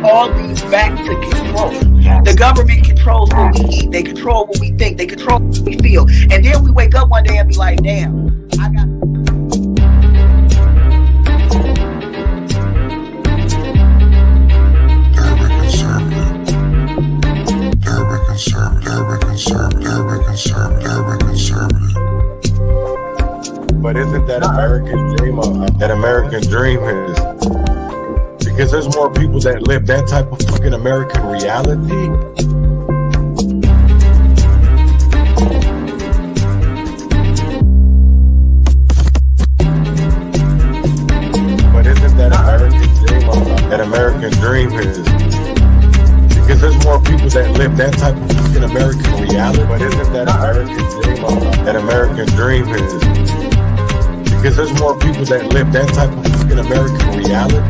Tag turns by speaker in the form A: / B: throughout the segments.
A: all leads back to control. The government controls what we eat. They control what we think. They control what we feel. And then we wake up one day and be like, damn, I got...
B: But isn't that American dream? That American dream is because there's more people that live that type of fucking American reality. But isn't that American dream? That American dream is because there's more people that live that type of fucking American reality. But isn't that American dream? That American dream is because there's more people that live that type of fucking American reality.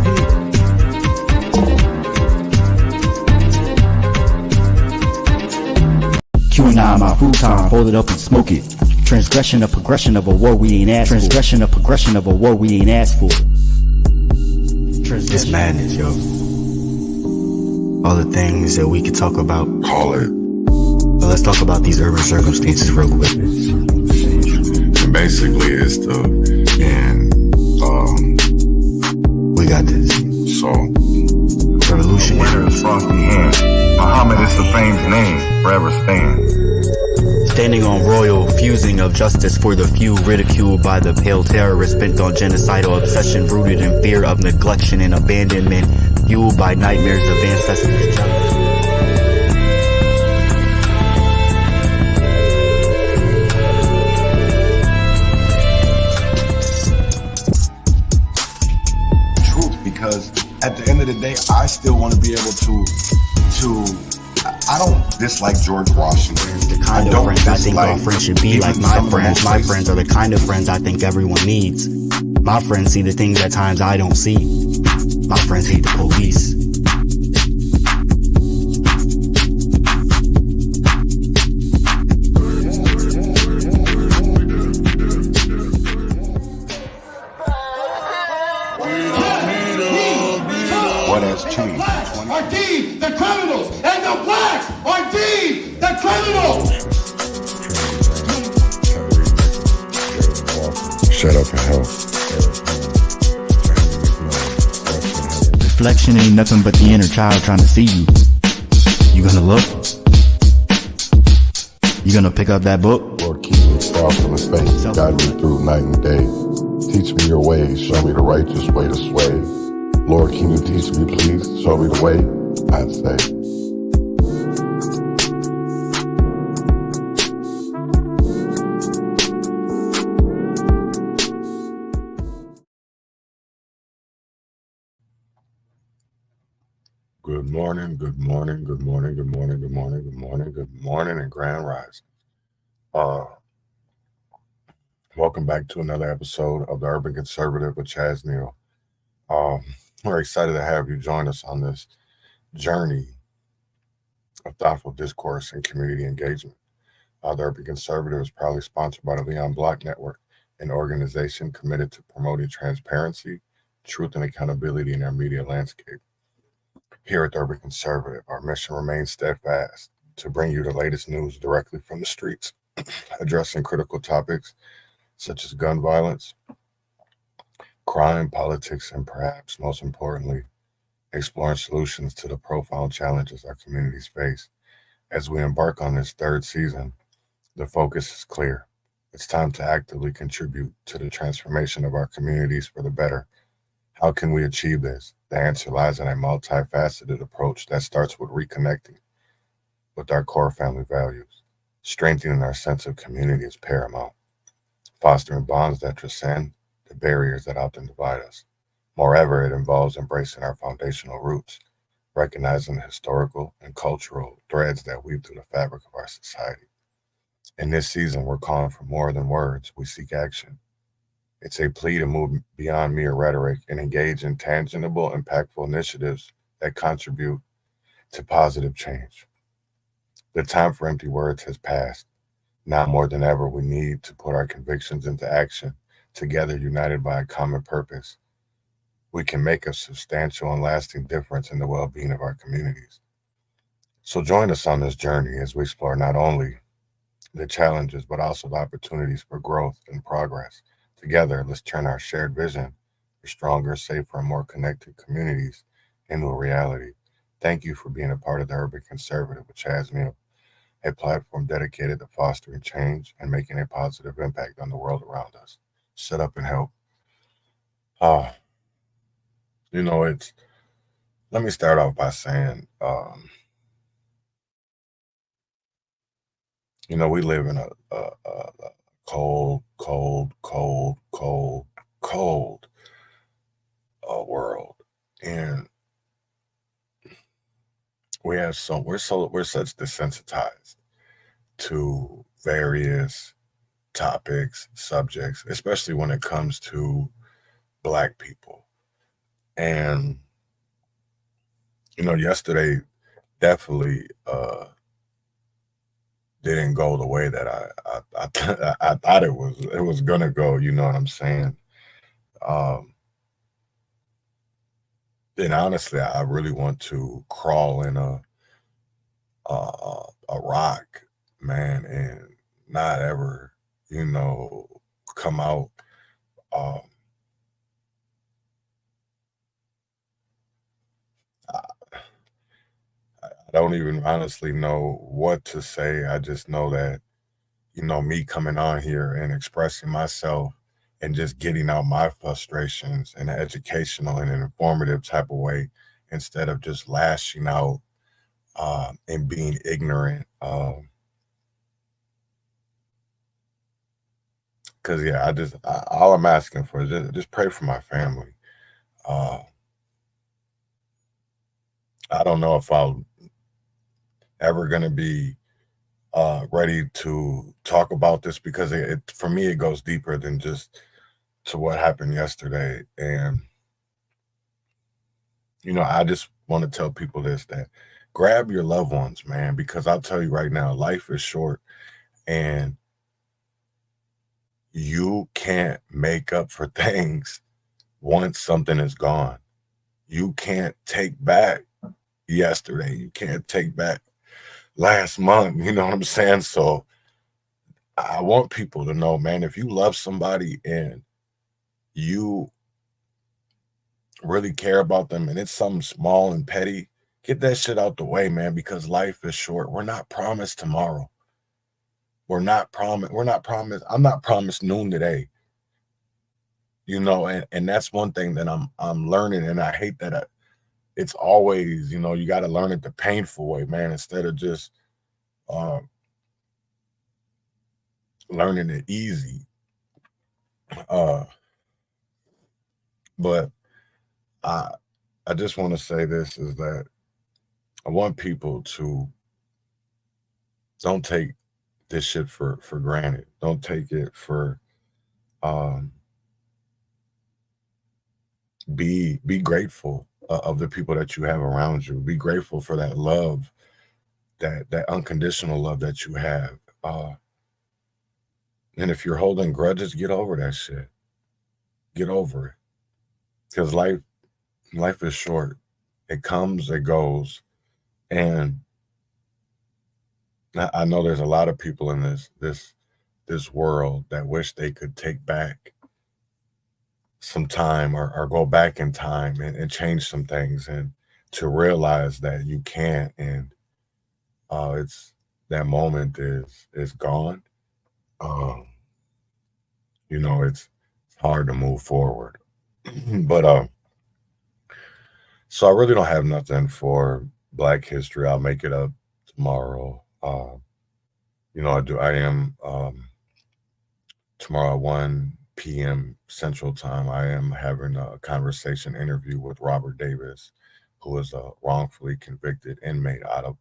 C: QAnon, my futon, hold it up and smoke it. Transgression of progression of a war we ain't asked for. Transgression of progression of a war we ain't asked for.
D: It's madness, yo. All the things that we could talk about.
E: Call it.
D: But let's talk about these urban circumstances real quick.
E: And basically, it's the
D: we got this.
E: So
D: Revolutionary.
F: With a frosty hand, Muhammad is the famed name, forever stand.
D: Standing on royal fusing of justice for the few, ridiculed by the pale terrorists bent on genocidal obsession, rooted in fear of neglection and abandonment, fueled by nightmares of ancestors' jealousy.
E: because at the end of the day, I still want to be able to I don't dislike George Washington.
D: The kind of friends I think all friends should be like my friends. My friends are the kind of friends I think everyone needs. My friends see the things at times I don't see. My friends hate the police.
E: What has changed?
G: Are deemed the criminals, and the blacks are deemed the criminals.
E: Shut up and help.
C: Reflection ain't nothing but the inner child trying to see you. You gonna look? You gonna pick up that book?
E: Lord, keep me far from the faith. Guide me through night and day. Teach me your ways. Show me the righteous way to sway. Lord, can you teach me, please? Show me the way, I'd say. Good morning, good morning, good morning, good morning, good morning, good morning, good morning, and grand rising. Welcome back to another episode of the Urban Conservative with Chaz Neal. We're excited to have you join us on this journey of thoughtful discourse and community engagement. The Urban Conservative is proudly sponsored by the Leon Block Network, an organization committed to promoting transparency, truth, and accountability in our media landscape. Here at the Urban Conservative, our mission remains steadfast to bring you the latest news directly from the streets, addressing critical topics such as gun violence, crime, politics, and perhaps most importantly, exploring solutions to the profound challenges our communities face. As we embark on this third season, the focus is clear. It's time to actively contribute to the transformation of our communities for the better. How can we achieve this? The answer lies in a multifaceted approach that starts with reconnecting with our core family values. Strengthening our sense of community is paramount. Fostering bonds that transcend the barriers that often divide us. Moreover, it involves embracing our foundational roots, recognizing the historical and cultural threads that weave through the fabric of our society. In this season, we're calling for more than words. We seek action. It's a plea to move beyond mere rhetoric and engage in tangible, impactful initiatives that contribute to positive change. The time for empty words has passed. Now more than ever, we need to put our convictions into action, together united by a common purpose. We can make a substantial and lasting difference in the well-being of our communities. So join us on this journey as we explore not only the challenges, but also the opportunities for growth and progress. Together, let's turn our shared vision for stronger, safer, and more connected communities into a reality. Thank you for being a part of the Urban Conservative with Chaz Neal, a platform dedicated to fostering change and making a positive impact on the world around us. Set up and help. Let me start off by saying, we live in a cold world, and we're such desensitized to various topics, subjects, especially when it comes to Black people. And yesterday definitely didn't go the way that I thought it was gonna go. You know what I'm saying? And honestly, I really want to crawl in a rock, man, and not ever, come out. I don't even honestly know what to say. I just know that, me coming on here and expressing myself and just getting out my frustrations in an educational and an informative type of way, instead of just lashing out and being ignorant. Because, yeah, all I'm asking for is just pray for my family. I don't know if I'll ever going to be ready to talk about this, because for me, it goes deeper than just to what happened yesterday. And, I just want to tell people that grab your loved ones, man, because I'll tell you right now, life is short, and you can't make up for things once something is gone. You can't take back yesterday. You can't take back last month. You know what I'm saying? So I want people to know, man, if you love somebody and you really care about them and it's something small and petty, get that shit out the way, man, because life is short. We're not promised tomorrow. I'm not promised noon today. And that's one thing that I'm learning, and I hate that it's always, you got to learn it the painful way, man, instead of just learning it easy. But I just want to say this, is that I want people to don't take this shit for granted. Don't take it for be grateful of the people that you have around you. Be grateful for that love, that unconditional love that you have. And if you're holding grudges, get over that shit. Get over it. Because life is short. It comes, it goes. And I know there's a lot of people in this world that wish they could take back some time or go back in time and change some things, and to realize that you can't, and it's that moment is gone. It's hard to move forward. But so I really don't have nothing for Black History. I'll make it up tomorrow. I am tomorrow at 1 p.m. Central Time. I am having a conversation interview with Robert Davis who is a wrongfully convicted inmate out of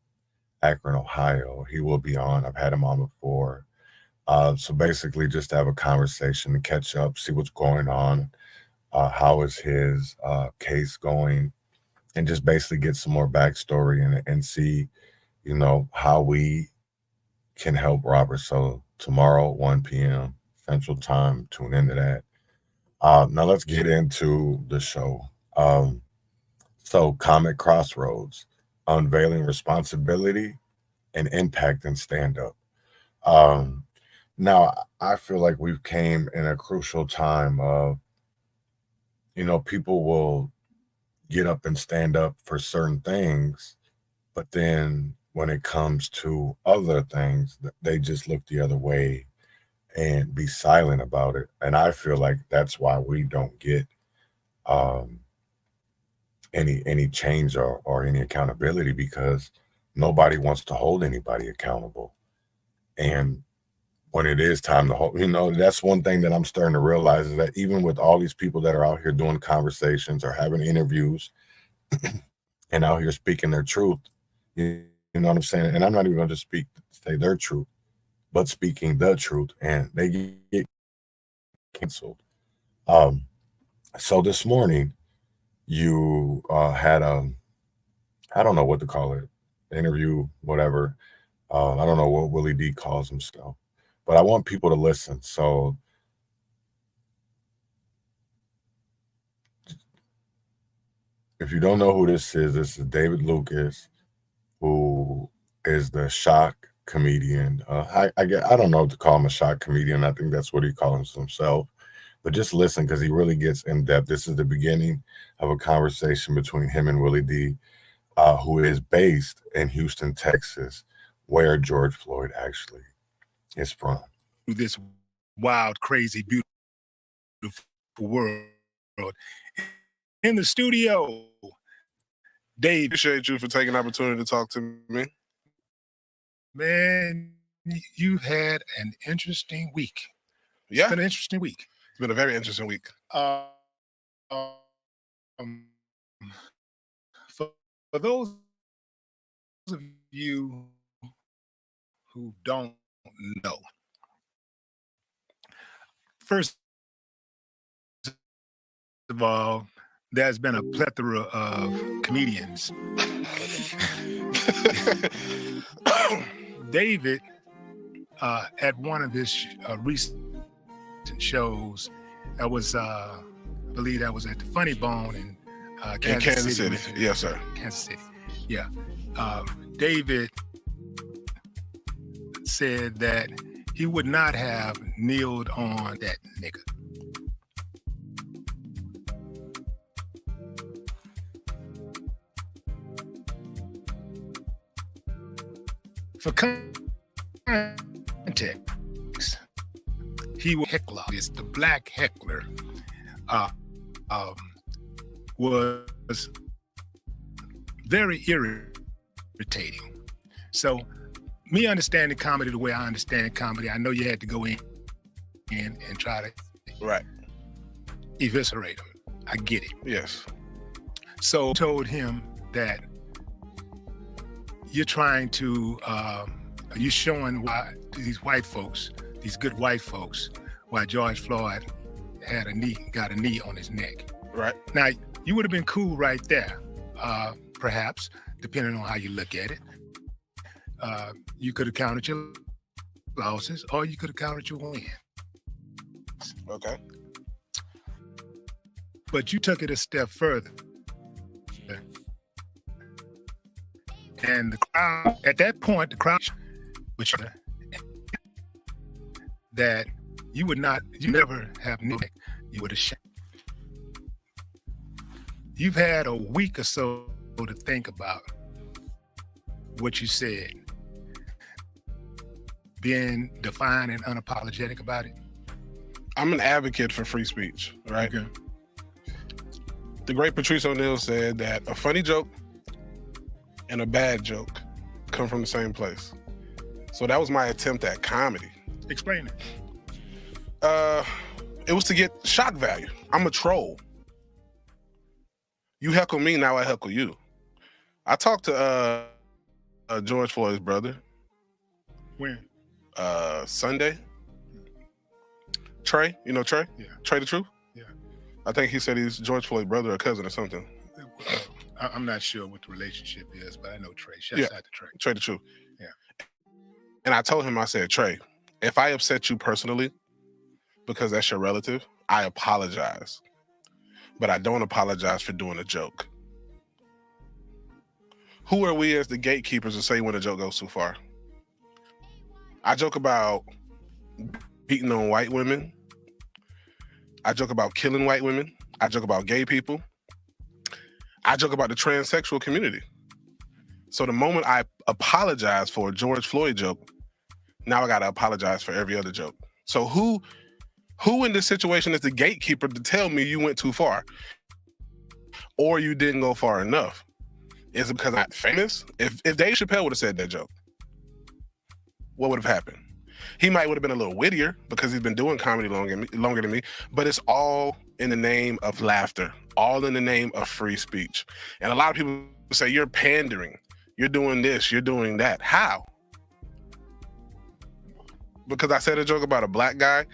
E: Akron, Ohio. He will be on. I've had him on before. So basically just have a conversation to catch up, see what's going on, how is his case going, and just basically get some more backstory and see, you know, how we can help Robert. So tomorrow, 1 p.m. Central Time, tune into that. Now let's get into the show. So Comic Crossroads, Unveiling Responsibility and Impact in Stand-Up. Now, I feel like we've came in a crucial time of, you know, people will get up and stand up for certain things, but then when it comes to other things, they just look the other way and be silent about it. And I feel like that's why we don't get any change or any accountability, because nobody wants to hold anybody accountable. And when it is time to hold, you know, that's one thing that I'm starting to realize, is that even with all these people that are out here doing conversations or having interviews and out here speaking their truth, you know what I'm saying? And I'm not even going to say their truth, but speaking the truth, and they get canceled. So this morning you had I don't know what to call it, interview, whatever. I don't know what Willie D calls himself, but I want people to listen. So if you don't know who this is David Lucas, who is the shock comedian. I don't know what to call him, a shock comedian. I think that's what he calls himself. But just listen, because he really gets in depth. This is the beginning of a conversation between him and Willie D, who is based in Houston, Texas, where George Floyd actually is from.
H: This wild, crazy, beautiful world. In the studio, Dave.
I: Appreciate you for taking the opportunity to talk to me.
H: Man, you've had an interesting week.
I: Yeah.
H: It's been an interesting week.
I: It's been a very interesting week.
H: For those of you who don't know, first of all, there's been a plethora of comedians. David, at one of his recent shows, that was, I believe that was at the Funny Bone in Kansas City.
I: Yes, sir.
H: Kansas City. Yeah. David said that he would not have kneeled on that nigga. For context, he was heckler. It's the black heckler was very irritating. So, me understanding comedy the way I understand comedy, I know you had to go in and try to eviscerate him. I get it.
I: Yes.
H: So, I told him that you're trying to, you're showing why these white folks, these good white folks, why George Floyd got a knee on his neck.
I: Right.
H: Now, you would have been cool right there, perhaps, depending on how you look at it. You could have counted your losses, or you could have counted your wins.
I: Okay.
H: But you took it a step further. And the crowd, at that point, the crowd, which that you never have knew, you would have shot. You've had a week or so to think about what you said, being defiant and unapologetic about it.
I: I'm an advocate for free speech, right?
H: Okay.
I: The great Patrice O'Neal said that a funny joke and a bad joke come from the same place. So that was my attempt at comedy.
H: Explain it.
I: It was to get shock value. I'm a troll. You heckle me, now I heckle you. I talked to George Floyd's brother.
H: When?
I: Sunday. Trey, you know Trey?
H: Yeah.
I: Trey the Truth?
H: Yeah.
I: I think he said he's George Floyd's brother or cousin or something.
H: I'm not sure what the relationship is, but I know Trey. Shouts out to Trey.
I: Trey the Truth.
H: Yeah.
I: And I told him, I said, Trey, if I upset you personally, because that's your relative, I apologize. But I don't apologize for doing a joke. Who are we as the gatekeepers to say when a joke goes too far? I joke about beating on white women. I joke about killing white women. I joke about gay people. I joke about the transsexual community. So the moment I apologize for a George Floyd joke, now I gotta apologize for every other joke. So who in this situation is the gatekeeper to tell me you went too far? Or you didn't go far enough? Is it because I'm famous? If Dave Chappelle would have said that joke, what would have happened? He might would have been a little wittier because he's been doing comedy longer than me, but it's all in the name of laughter, all in the name of free speech. And a lot of people say, you're pandering, you're doing this, you're doing that. How? Because I said a joke about a black guy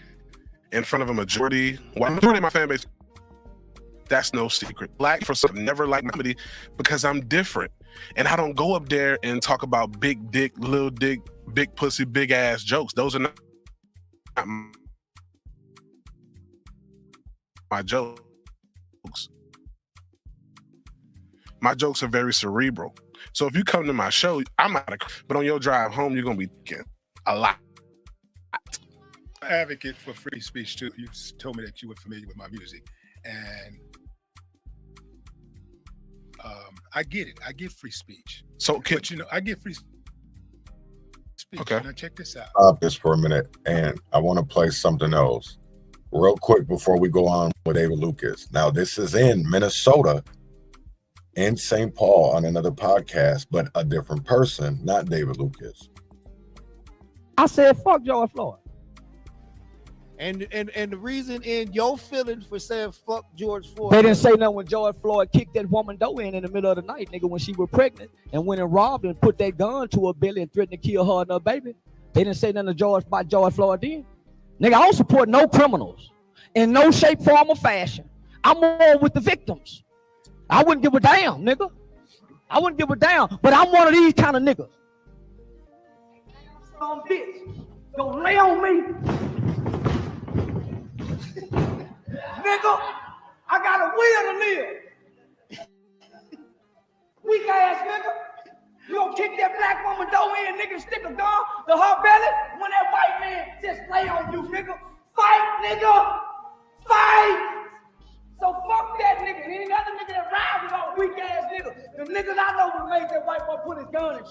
I: in front of a majority of my fan base. That's no secret. Black for some never like comedy because I'm different. And I don't go up there and talk about big dick, little dick, big pussy, big ass jokes. Those are not my jokes. My jokes are very cerebral. So if you come to my show, I'm out of, but on your drive home, you're going to be thinking a lot.
H: Advocate for free speech too. You told me that you were familiar with my music, and I get it. I get free speech.
I: So,
H: but I get free speech.
I: Okay.
H: Now check this out.
E: Stop this for a minute, and I want to play something else real quick before we go on with David Lucas. Now, this is in Minnesota, in St. Paul, on another podcast, but a different person, not David Lucas.
J: I said, fuck George Floyd.
K: And the reason in your feelings for saying fuck George Floyd.
J: They didn't say nothing when George Floyd kicked that woman door in the middle of the night, nigga, when she was pregnant and went and robbed and put that gun to her belly and threatened to kill her and her baby. They didn't say nothing to about George Floyd then. Nigga, I don't support no criminals in no shape, form, or fashion. I'm more with the victims. I wouldn't give a damn, nigga. I wouldn't give a damn, but I'm one of these kind of niggas. Some bitch, don't lay on me. Nigga, I got a will to live. Weak ass nigga. You gonna kick that black woman door in, nigga, stick a gun to her belly when that white man just lay on you, nigga. Fight, nigga. Fight. So fuck that nigga. Any other nigga that rides with all weak ass niggas. The niggas I know would make that white boy put his gun and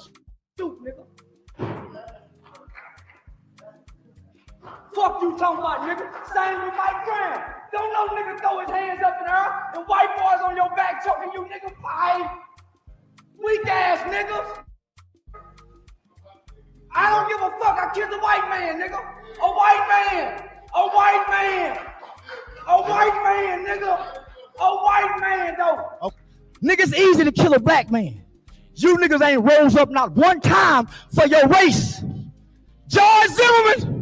J: shoot, nigga. Fuck you talking about, nigga. Same with Mike Brown. Don't no nigga throw his hands up in the air and white boys on your back choking you, nigga. Fight. Weak ass niggas. I don't give a fuck. I killed a white man, nigga. A white man. A white man. A white man, nigga. A white man, though. Okay. Niggas easy to kill a black man. You niggas ain't rose up not one time for your race. George Zimmerman.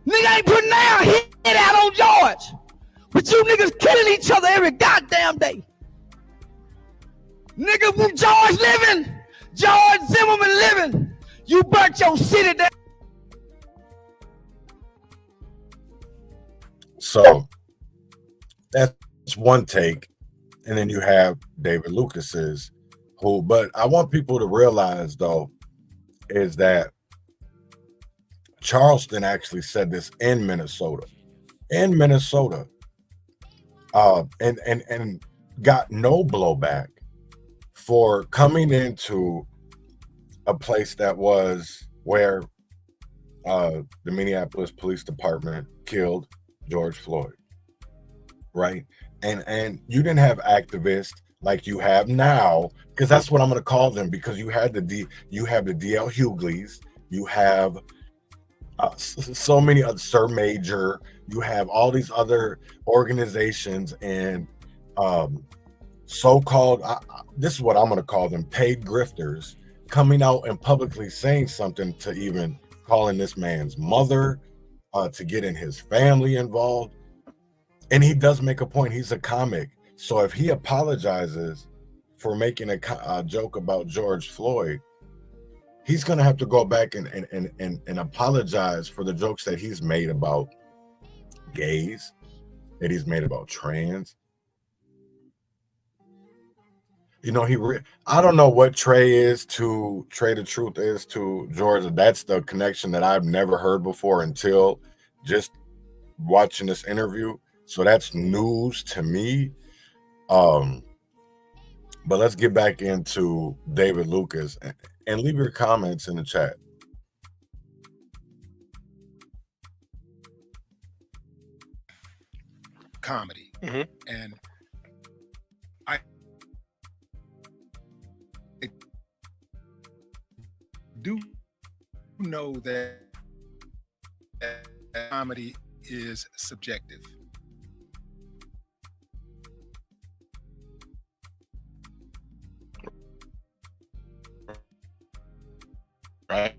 J: Nigga ain't putting down hit out on George. But you niggas killing each other every goddamn day. Nigga, when George living, George Zimmerman living, you burnt your city down.
E: So that's one take. And then you have David Lucas's, who, but I want people to realize though, is that Charleston actually said this in Minnesota. In Minnesota. And got no blowback for coming into a place that was where the Minneapolis Police Department killed George Floyd, right? And you didn't have activists like you have now, because that's what I'm going to call them, because you had the DL Hugleys, you have so many other Sir Major, you have all these other organizations and so-called, this is what I'm going to call them, paid grifters, coming out and publicly saying something, to even calling this man's mother, to getting his family involved. And he does make a point. He's a comic. So if he apologizes for making a joke about George Floyd, he's going to have to go back and apologize for the jokes that he's made about gays, that he's made about trans. You know, I don't know what Trey the Truth is to George. That's the connection that I've never heard before until just watching this interview. So that's news to me. But let's get back into David Lucas and leave your comments in the chat.
H: Comedy. And I do know that comedy is subjective.
I: Right.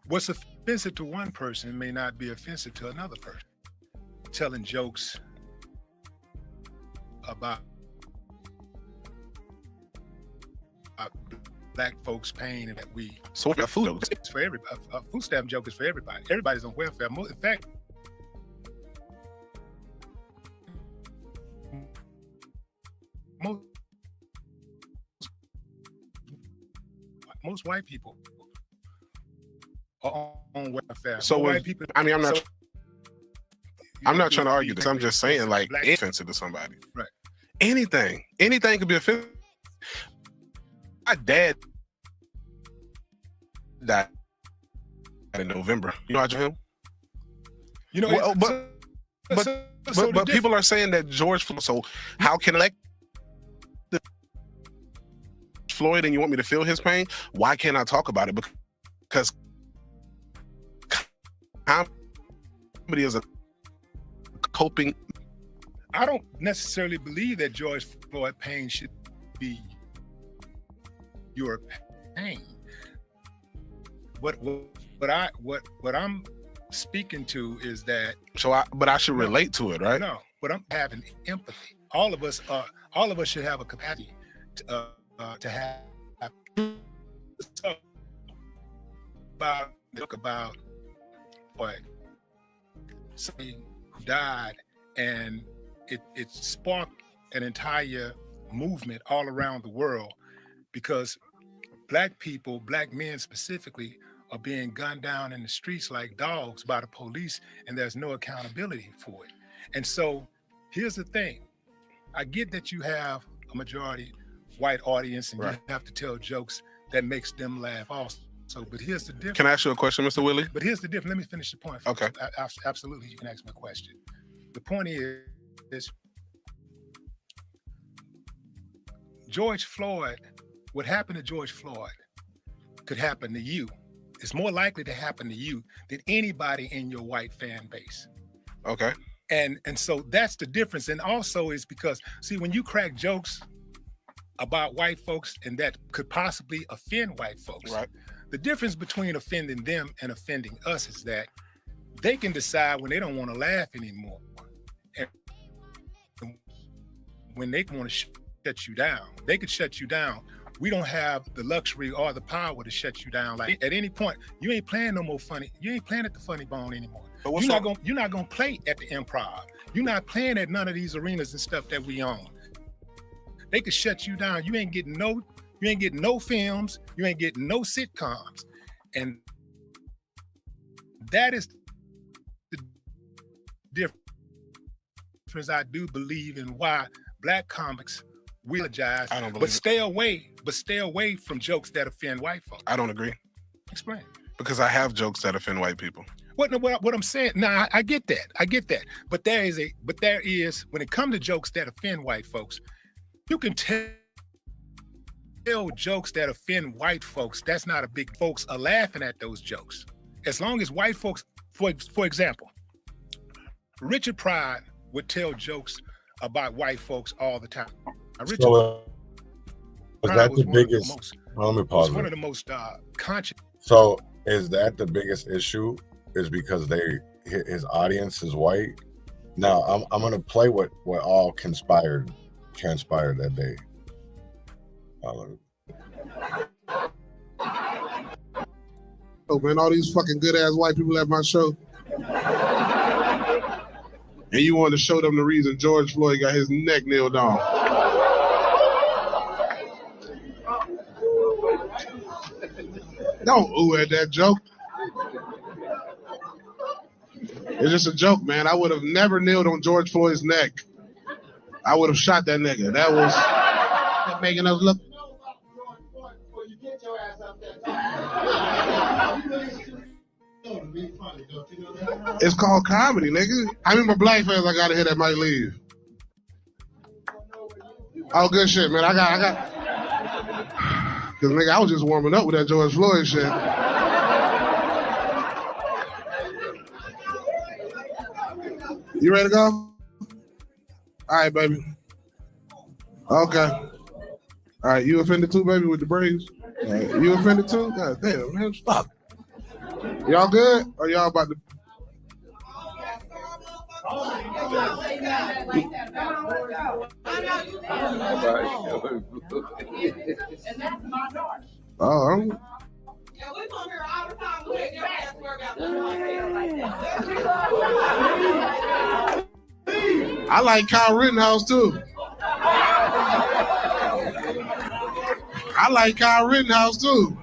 H: What's offensive to one person may not be offensive to another person. Telling jokes about black folks' pain and that we.
I: So a food joke
H: is for everybody. A food stamp joke is for everybody. Everybody's on welfare. In fact, most white people are on welfare.
I: So
H: white people.
I: I mean, I'm not trying to argue this. I'm just saying, like, it's offensive to somebody.
H: Right.
I: Anything could be offensive. My dad died in November. You know him?
H: You know,
I: well, but people are saying that George Floyd. So how can I the Floyd and you want me to feel his pain? Why can't I talk about it? Because comedy is a coping.
H: I don't necessarily believe that George Floyd pain should be your pain. What I'm speaking to is that.
I: But I should relate to it, right?
H: No, but I'm having empathy. All of us should have a capacity to have about what somebody who died, and it sparked an entire movement all around the world because black people, black men specifically, are being gunned down in the streets like dogs by the police, and there's no accountability for it. And so here's the thing. I get that you have a majority white audience and you have to tell jokes that makes them laugh also. But here's the difference.
I: Can I ask you a question, Mr. Willie?
H: But here's the difference. Let me finish the point.
I: Okay.
H: Absolutely, you can ask me a question. The point is George Floyd, what happened to George Floyd could happen to you. It's more likely to happen to you than anybody in your white fan base.
I: Okay.
H: And so that's the difference. And also is because, see, when you crack jokes about white folks and that could possibly offend white folks,
I: right?
H: The difference between offending them and offending us is that they can decide when they don't want to laugh anymore. And when they want to shut you down, they could shut you down. We don't have the luxury or the power to shut you down. Like at any point, you ain't playing no more funny. You ain't playing at the Funny Bone anymore. You're not gonna play at the Improv. You're not playing at none of these arenas and stuff that we own. They could shut you down. You ain't getting no films. You ain't getting no sitcoms. And that is the difference I do believe in why black comics will apologize.
I: I don't believe
H: but stay away from jokes that offend white folks.
I: I don't agree.
H: Explain.
I: Because I have jokes that offend white people.
H: What I'm saying, I get that. But there is, when it comes to jokes that offend white folks, you can tell jokes that offend white folks. That's not a big. Folks are laughing at those jokes. As long as white folks, for example, Richard Pryor would tell jokes about white folks all the time. Richard
E: So is
H: Pryor
E: that
H: was
E: the
H: one of the
E: biggest?
H: most
E: Let me
H: was
E: pause
H: one
E: it.
H: of the most conscious.
E: So is that the biggest issue? Is because his audience is white? Now I'm gonna play what all transpired that day.
L: Oh man, all these fucking good ass white people at my show. And you wanted to show them the reason George Floyd got his neck nailed down. Don't ooh at that joke. It's just a joke, man. I would have never kneeled on George Floyd's neck. I would have shot that nigga. That was making us look. It's called comedy, nigga. How many more black fans I gotta hit that might leave? Oh, good shit, man. I got. Cause nigga, I was just warming up with that George Floyd shit. You ready to go? All right, baby. Okay. All right, you offended too, baby, with the braids? Right. You offended too? God damn, man, stop. Y'all good? Or y'all about to? Oh, I like Kyle Rittenhouse too. I like Kyle Rittenhouse too.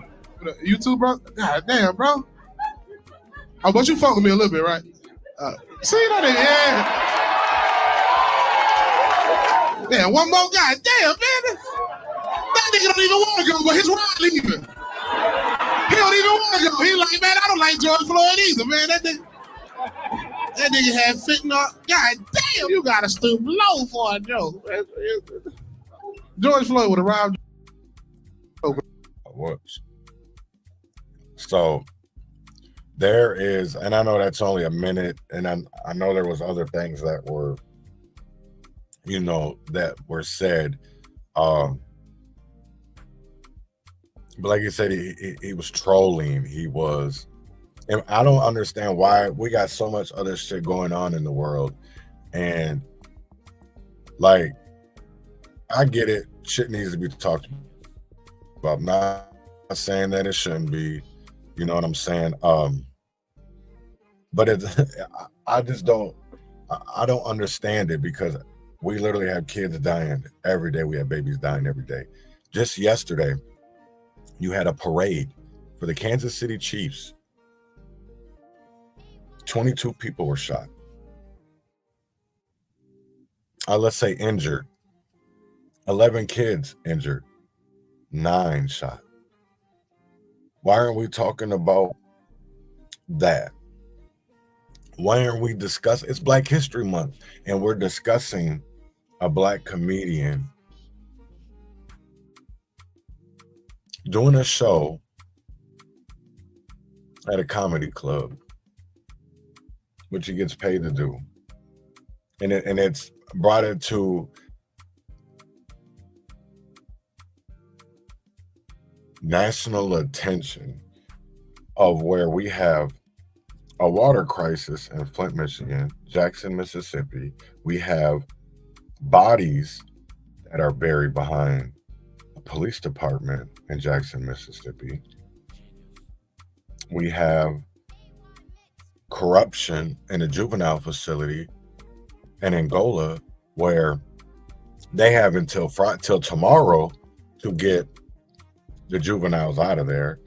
L: You too, bro? God damn, bro. Oh, but you fuck with me a little bit, right? See that? Yeah. Damn, one more guy. Damn, man. That nigga don't even want to go, but his ride leaving. He don't even want to go. He like, man, I don't like George Floyd either, man. That nigga had fentanyl. God damn, you gotta stoop low for a joke. George Floyd would have robbed.
E: Whoops. So there is, and I know that's only a minute, and I know there was other things that were, that were said. But like you said, he was trolling. He was, and I don't understand why we got so much other shit going on in the world. And like, I get it. Shit needs to be talked about. I'm not saying that it shouldn't be, you know what I'm saying? But I just don't understand it, because we literally have kids dying every day. We have babies dying every day. Just yesterday, you had a parade for the Kansas City Chiefs. 22 people were shot. Let's say injured. 11 kids injured. 9 shot. Why aren't we talking about that? Why aren't we discussing? It's Black History Month, and we're discussing a Black comedian doing a show at a comedy club, which he gets paid to do. And it's brought it to national attention of where we have a water crisis in Flint, Michigan, Jackson, Mississippi. We have bodies that are buried behind a police department in Jackson, Mississippi. We have corruption in a juvenile facility in Angola, where they have until tomorrow to get the juveniles out of there,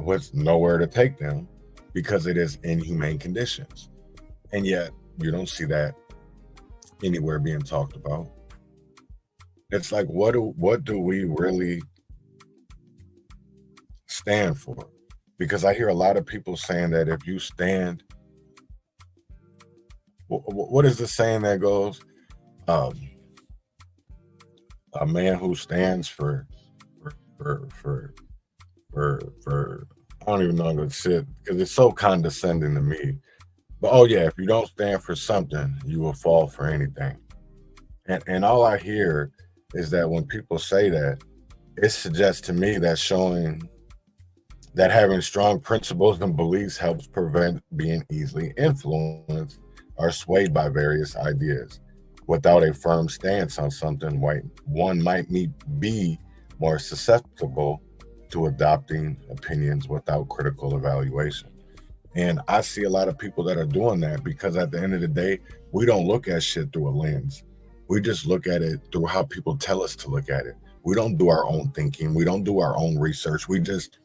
E: with nowhere to take them because it is inhumane conditions. And yet you don't see that anywhere being talked about. It's like, what do we really stand for? Because I hear a lot of people saying that if you stand, what is the saying that goes? A man who stands for I don't even know how to sit, because it's so condescending to me. But oh yeah, if you don't stand for something, you will fall for anything. And all I hear is that when people say that, it suggests to me that showing that having strong principles and beliefs helps prevent being easily influenced or swayed by various ideas. Without a firm stance on something, one might be more susceptible to adopting opinions without critical evaluation. And I see a lot of people that are doing that because at the end of the day, we don't look at shit through a lens. We just look at it through how people tell us to look at it. We don't do our own thinking. We don't do our own research. We just,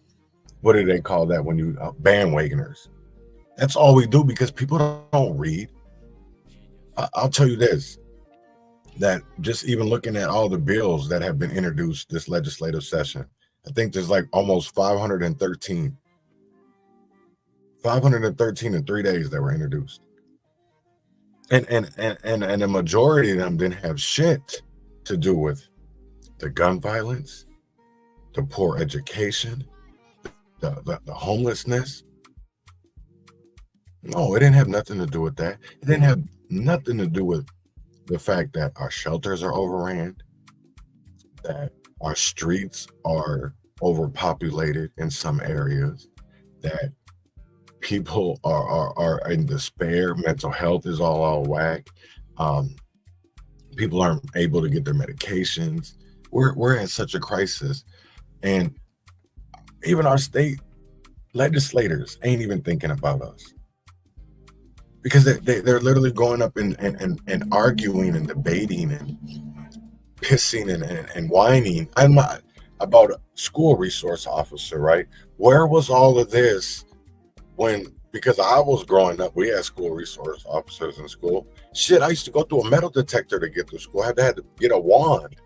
E: what do they call that when you, bandwagoners? That's all we do because people don't read. I'll tell you this, that just even looking at all the bills that have been introduced this legislative session, I think there's like almost 513 in 3 days that were introduced. And a majority of them didn't have shit to do with the gun violence, the poor education, the homelessness. No, it didn't have nothing to do with that. It didn't have nothing to do with the fact that our shelters are overran, that our streets are overpopulated in some areas, that people are in despair, mental health is all out of whack, people aren't able to get their medications. We're in such a crisis, and even our state legislators ain't even thinking about us. Because they're literally going up and arguing and debating and pissing and whining. I'm not about a school resource officer, right? Where was all of this when, because I was growing up, we had school resource officers in school. Shit, I used to go through a metal detector to get to school. I had to get a wand.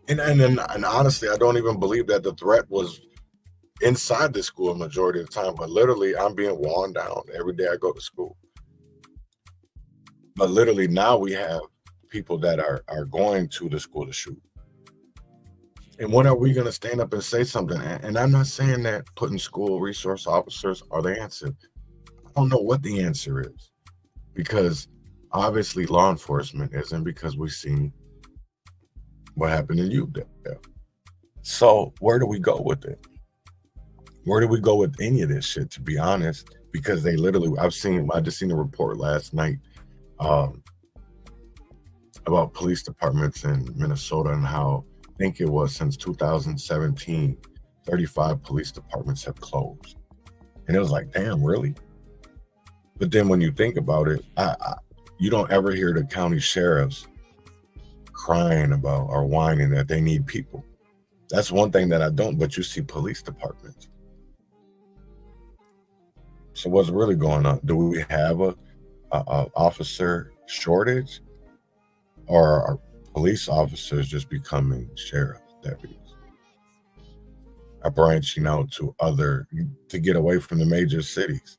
E: And honestly, I don't even believe that the threat was inside the school majority of the time, but literally I'm being worn down every day I go to school. But literally now we have people that are going to the school to shoot. And when are we going to stand up and say something? And I'm not saying that putting school resource officers are the answer. I don't know what the answer is, because obviously law enforcement isn't, because we've seen what happened in Utah. So where do we go with it? Where do we go with any of this shit, to be honest? Because they literally, I just seen a report last night about police departments in Minnesota and how, I think it was since 2017, 35 police departments have closed. And it was like, damn, really? But then when you think about it, you don't ever hear the county sheriffs crying about or whining that they need people. That's one thing that I don't, but you see police departments. So what's really going on? Do we have a officer shortage, or are police officers just becoming sheriff deputies, are branching out to get away from the major cities?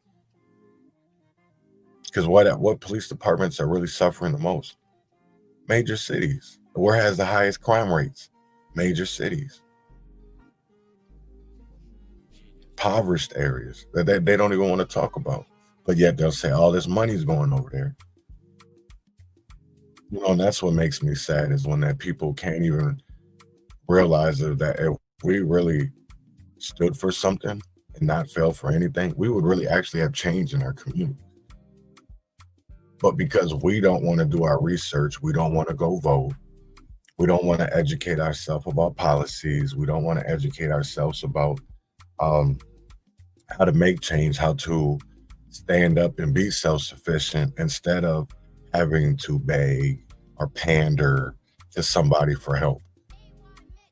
E: Because what police departments are really suffering the most? Major cities. Where has the highest crime rates? Major cities. Impoverished areas that they don't even want to talk about, but yet they'll say all this money's going over there. You know, and that's what makes me sad, is when that people can't even realize that if we really stood for something and not fell for anything, we would really actually have change in our community. But because we don't want to do our research, we don't want to go vote, we don't want to educate ourselves about policies, we don't want to educate ourselves about how to make change, how to stand up and be self-sufficient instead of having to beg or pander to somebody for help.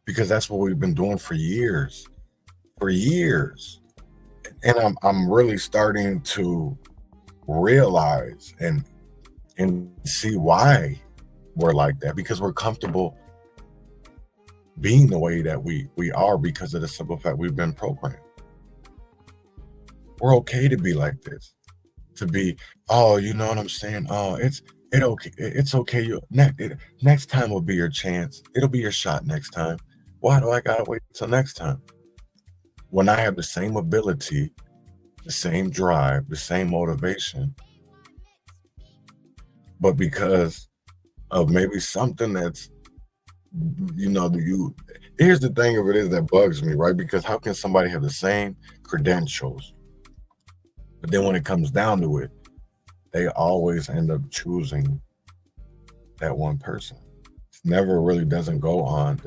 E: Because that's what we've been doing for years. And I'm really starting to realize and see why we're like that, because we're comfortable being the way that we are, because of the simple fact we've been programmed. We're okay to be like this, to be, oh, you know what I'm saying? Oh, it's okay. Next time will be your chance. It'll be your shot next time. Why do I gotta wait till next time? When I have the same ability, the same drive, the same motivation but because of maybe something that's, here's the thing of it is that bugs me, right? Because how can somebody have the same credentials, but then when it comes down to it, they always end up choosing that one person? It never really doesn't go on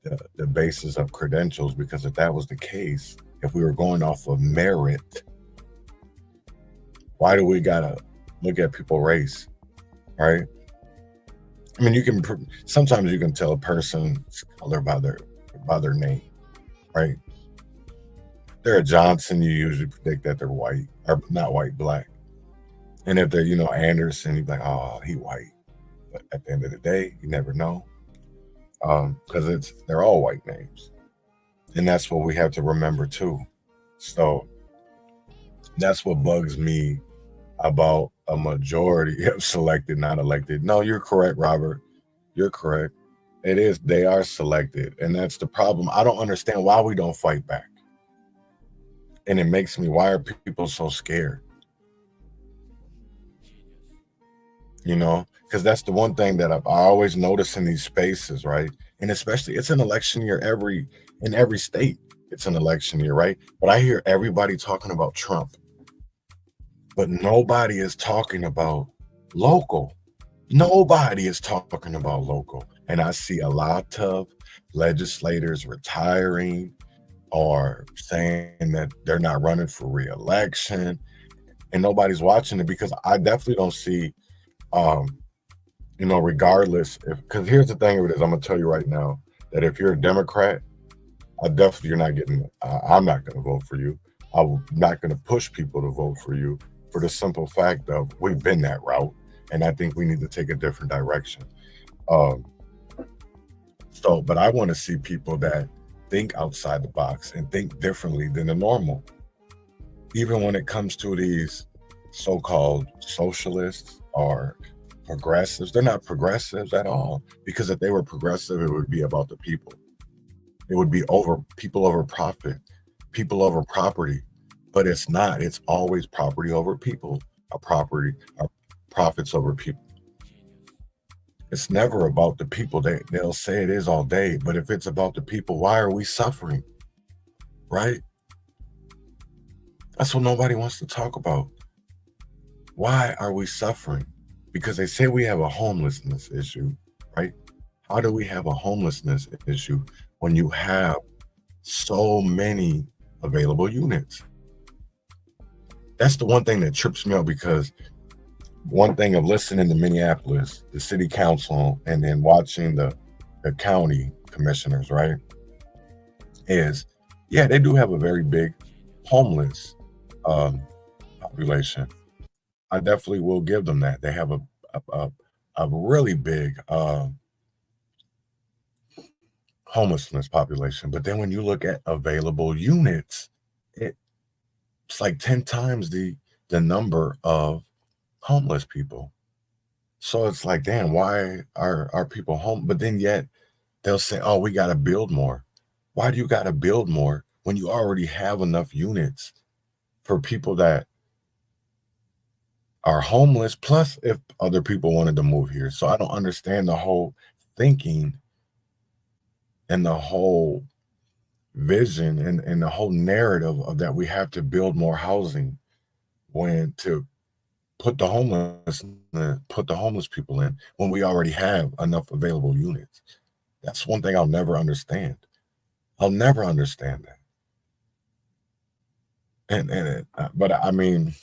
E: the basis of credentials, because if that was the case, if we were going off of merit, why do we gotta look at people's race, right? I mean, sometimes you can tell a person's color by their name, right? They're a Johnson, you usually predict that they're white, or not white, black. And if they're, Anderson, you're like, oh, he white. But at the end of the day, you never know, because they're all white names, and that's what we have to remember too. So that's what bugs me about a majority of selected, not elected. No, you're correct, Robert. You're correct. It is. They are selected, and that's the problem. I don't understand why we don't fight back. And it makes me, why are people so scared? Because that's the one thing that I always notice in these spaces, right? And especially, it's an election year in every state. It's an election year, right? But I hear everybody talking about Trump, but nobody is talking about local. Nobody is talking about local. And I see a lot of legislators retiring or saying that they're not running for re-election, and nobody's watching it, because I definitely don't see, regardless, because here's the thing of it is, I'm gonna tell you right now that if you're a Democrat, I'm not going to vote for you. I'm not going to push people to vote for you, for the simple fact of we've been that route, and I think we need to take a different direction. But I want to see people that think outside the box and think differently than the normal. Even when it comes to these so-called socialists or progressives, they're not progressives at all, because if they were progressive, it would be about the people. It would be people over profit, people over property, but it's not. It's always property over people, or profits over people. It's never about the people. They'll say it is all day, but if it's about the people, why are we suffering? Right? That's what nobody wants to talk about. Why are we suffering? Because they say we have a homelessness issue, right? How do we have a homelessness issue when you have so many available units? That's the one thing that trips me out, because one thing of listening to Minneapolis, the city council, and then watching the county commissioners, right, is, yeah, they do have a very big homeless population. I definitely will give them that. They have a really big homelessness population. But then when you look at available units, it's like 10 times the number of homeless people. So it's like, damn, why are people home? But then yet they'll say, oh, we got to build more. Why do you got to build more when you already have enough units for people that are homeless, plus if other people wanted to move here? So I don't understand the whole thinking and the whole vision and the whole narrative of that we have to build more housing, when to put the homeless people in when we already have enough available units. That's one thing I'll never understand. I'll never understand that. But I mean,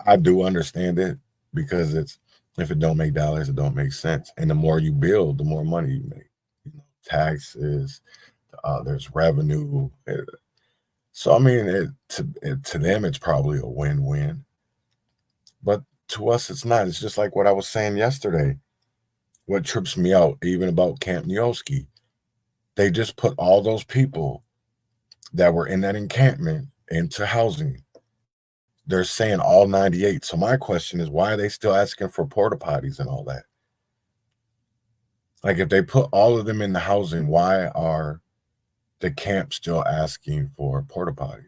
E: I do understand it, because if it don't make dollars, it don't make sense. And the more you build, the more money you make. Taxes, there's revenue. So I mean, to them, it's probably a win-win. But to us, it's not. It's just like what I was saying yesterday. What trips me out, even about Camp Nyoski, they just put all those people that were in that encampment into housing. They're saying all 98. So my question is, why are they still asking for porta potties and all that? Like, if they put all of them in the housing, why are the camp still asking for porta potties?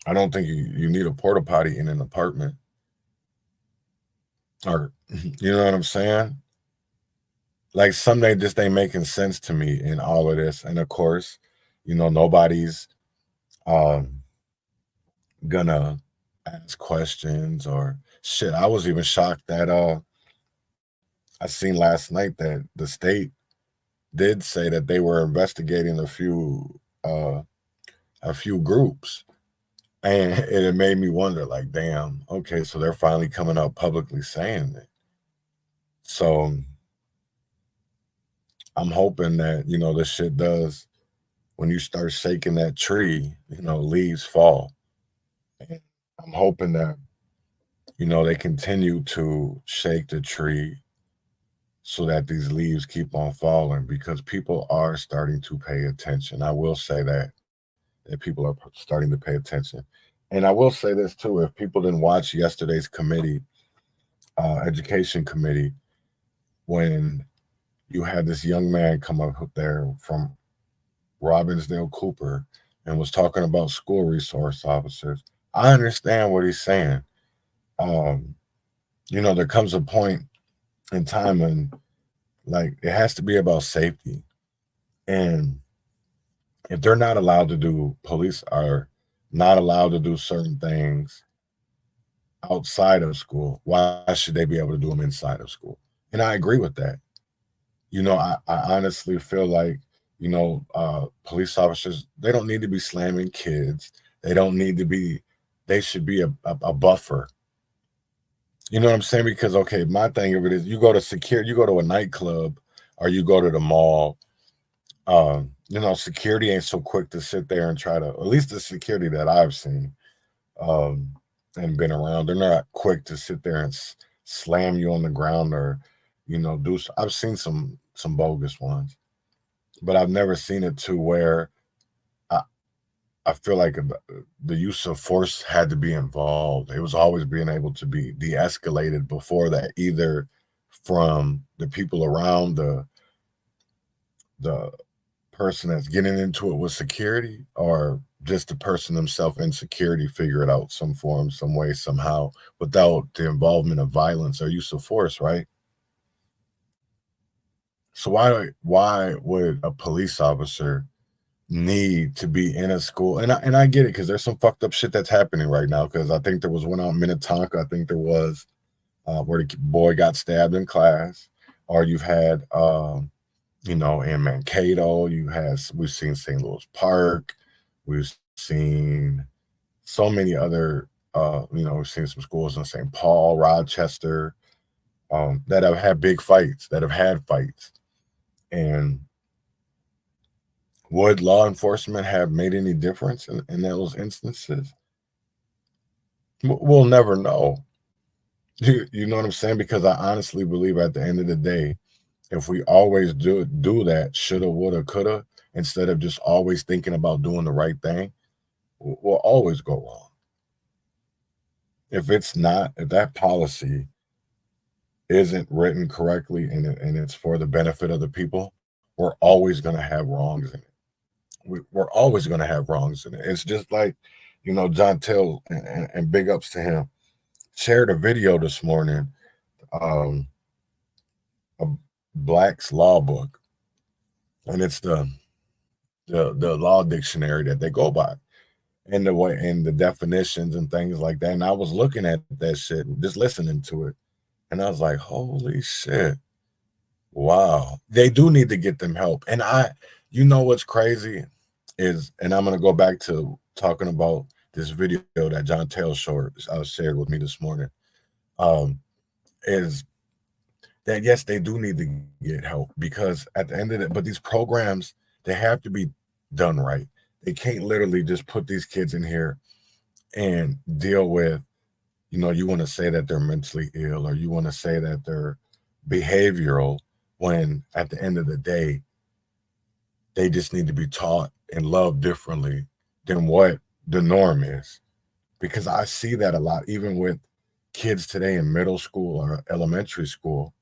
E: I don't think you need a porta potty in an apartment. Or, you know what I'm saying? Like someday this ain't making sense to me in all of this. And of course, nobody's gonna ask questions or shit. I was even shocked that I seen last night that the state did say that they were investigating a few groups. And it made me wonder, like, damn, okay, so they're finally coming out publicly saying it. So I'm hoping that, this shit does, when you start shaking that tree, leaves fall. And I'm hoping that, they continue to shake the tree so that these leaves keep on falling, because people are starting to pay attention. I will say that people are starting to pay attention. And I will say this too, if people didn't watch yesterday's education committee, when you had this young man come up there from Robbinsdale Cooper and was talking about school resource officers, I understand what he's saying. There comes a point in time when, like, it has to be about safety. And if they're not allowed to do, police are not allowed to do certain things outside of school, why should they be able to do them inside of school? And I agree with that. I honestly feel like, police officers, they don't need to be slamming kids. They should be a buffer. You know what I'm saying? Because, okay, my thing of it is, you go to a nightclub or you go to the mall, security ain't so quick to sit there and try to, at least the security that I've seen and been around, they're not quick to sit there and slam you on the ground or, I've seen some bogus ones, but I've never seen it to where I feel like the use of force had to be involved. It was always being able to be de-escalated before that, either from the people around the person that's getting into it with security, or just the person himself in security figure it out some form, some way, somehow, without the involvement of violence or use of force, right? So why would a police officer need to be in a school? And I get it, because there's some fucked up shit that's happening right now, because I think there was one out in Minnetonka, I think there was, where the boy got stabbed in class, or you've had in Mankato, we've seen St. Louis Park, we've seen so many other we've seen some schools in St. Paul, Rochester, that have had big fights, that have had fights. And would law enforcement have made any difference in those instances? We'll never know. You know what I'm saying? Because I honestly believe at the end of the day, if we always do that shoulda, woulda, coulda, instead of just always thinking about doing the right thing, we'll always go wrong. If that policy isn't written correctly and it's for the benefit of the people, we're always going to have wrongs in it. We're always going to have wrongs in it. It's just like, John Till, and big ups to him, shared a video this morning, a Black's Law book, and it's the law dictionary that they go by, and the definitions and things like that. And I was looking at that shit, just listening to it, and I was like, holy shit, wow, they do need to get them help. And what's crazy is, and I'm gonna go back to talking about this video that John Taylor shared with me this morning, is that yes, they do need to get help, because at the end of it, but these programs, they have to be done right. They can't literally just put these kids in here and deal with, you want to say that they're mentally ill, or you want to say that they're behavioral, when at the end of the day, they just need to be taught and loved differently than what the norm is. Because I see that a lot, even with kids today in middle school or elementary school.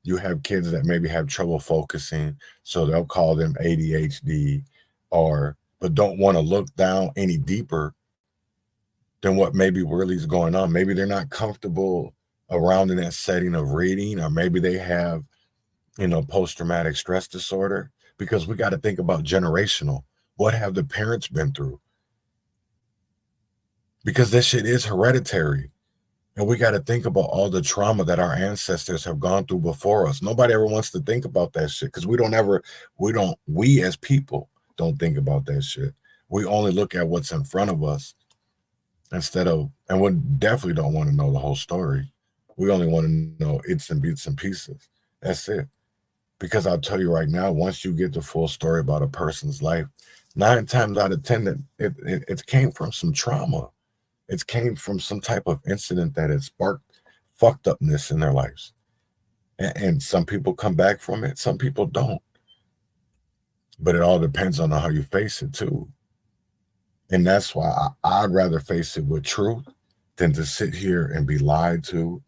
E: You have kids that maybe have trouble focusing, so they'll call them ADHD, but don't want to look down any deeper than what maybe really is going on. Maybe they're not comfortable around in that setting of reading, or maybe they have, post-traumatic stress disorder, because we got to think about generational. What have the parents been through? Because this shit is hereditary. And we got to think about all the trauma that our ancestors have gone through before us. Nobody ever wants to think about that shit because we as people don't think about that shit. We only look at what's in front of us and we definitely don't want to know the whole story. We only want to know bits and pieces. That's it. Because I'll tell you right now, once you get the full story about a person's life, 9 times out of 10, it came from some trauma. It came from some type of incident that has sparked fucked upness in their lives. And some people come back from it, some people don't. But it all depends on how you face it too. And that's why I'd rather face it with truth than to sit here and be lied to